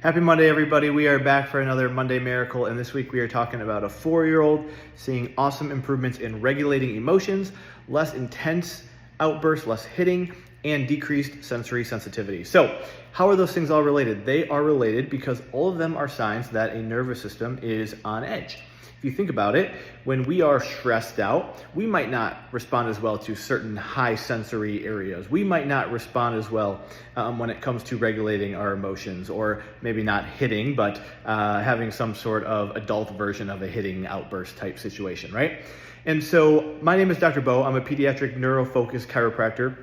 Happy Monday, everybody. We are back for another Monday Miracle, and this week we are talking about a 4-year-old seeing awesome improvements in regulating emotions, less intense outbursts, less hitting, and decreased sensory sensitivity. So how are those things all related? They are related because all of them are signs that a nervous system is on edge. If you think about it, when we are stressed out, we might not respond as well to certain high sensory areas. We might not respond as well when it comes to regulating our emotions, or maybe not hitting, but having some sort of adult version of a hitting outburst type situation, right? And so my name is Dr. Bo. I'm a pediatric neuro-focused chiropractor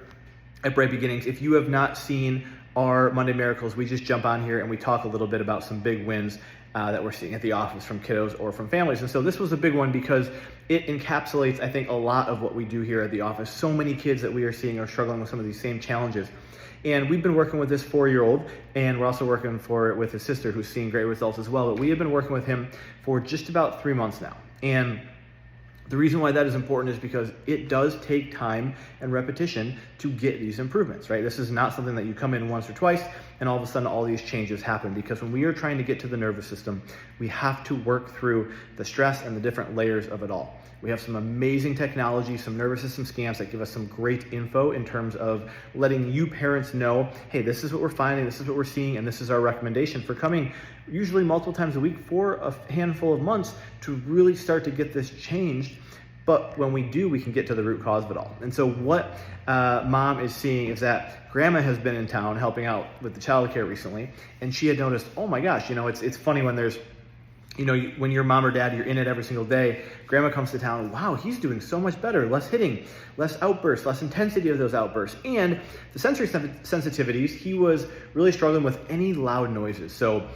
at Bright Beginnings. If you have not seen our Monday Miracles, we just jump on here and we talk a little bit about some big wins that we're seeing at the office from kiddos or from families. And so this was a big one because it encapsulates, I think, a lot of what we do here at the office. So many kids that we are seeing are struggling with some of these same challenges. And we've been working with this 4-year-old, and we're also working with his sister who's seeing great results as well. But we have been working with him for just about 3 months now. And the reason why that is important is because it does take time and repetition to get these improvements, right? This is not something that you come in once or twice and all of a sudden all these changes happen, because when we are trying to get to the nervous system, we have to work through the stress and the different layers of it all. We have some amazing technology, some nervous system scans that give us some great info in terms of letting you parents know, hey, this is what we're finding, this is what we're seeing, and this is our recommendation for coming usually multiple times a week for a handful of months to really start to get this changed. But when we do, we can get to the root cause of it all. And so what mom is seeing is that grandma has been in town helping out with the childcare recently, and she had noticed, oh my gosh, it's funny when there's, when you're mom or dad, you're in it every single day, grandma comes to town, wow, he's doing so much better, less hitting, less outbursts, less intensity of those outbursts. And the sensory sensitivities, he was really struggling with any loud noises. So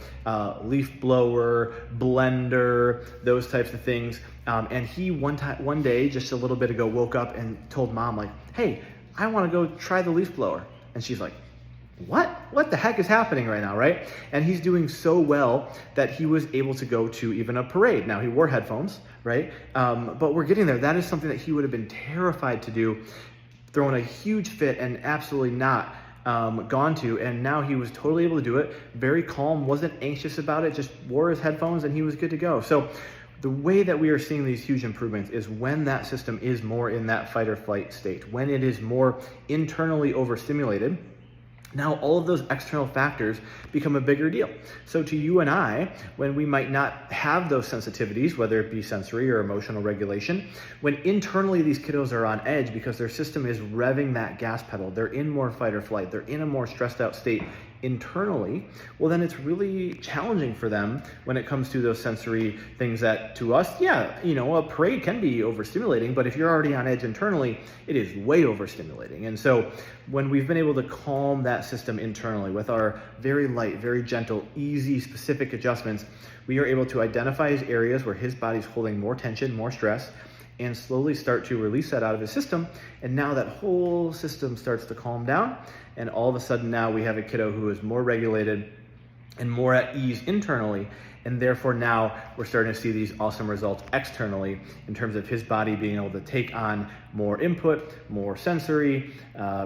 leaf blower, blender, those types of things. And he one day, just a little bit ago, woke up and told mom, like, hey, I want to go try the leaf blower. And she's like, what the heck is happening right now, right? And he's doing so well that he was able to go to even a parade. Now, he wore headphones, right? But we're getting there. That is something that he would have been terrified to do, throwing a huge fit and absolutely not gone to. And now he was totally able to do it, very calm, wasn't anxious about it, just wore his headphones and he was good to go. So the way that we are seeing these huge improvements is when that system is more in that fight or flight state, when it is more internally overstimulated. Now all of those external factors become a bigger deal. So to you and I, when we might not have those sensitivities, whether it be sensory or emotional regulation, when internally these kiddos are on edge because their system is revving that gas pedal, they're in more fight or flight, they're in a more stressed out state internally, well then it's really challenging for them when it comes to those sensory things that to us, a parade can be overstimulating, but if you're already on edge internally, it is way overstimulating. And so when we've been able to calm that system internally with our very light, very gentle, easy, specific adjustments, we are able to identify his areas where his body's holding more tension, more stress, and slowly start to release that out of his system. And now that whole system starts to calm down. And all of a sudden now we have a kiddo who is more regulated and more at ease internally. And therefore now we're starting to see these awesome results externally in terms of his body being able to take on more input, more sensory,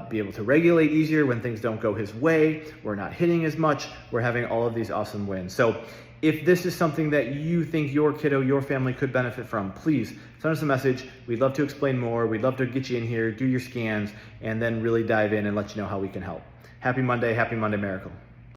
be able to regulate easier when things don't go his way. We're not hitting as much. We're having all of these awesome wins. So if this is something that you think your kiddo, your family could benefit from, please send us a message. We'd love to explain more. We'd love to get you in here, do your scans, and then really dive in and let you know how we can help. Happy Monday Miracle.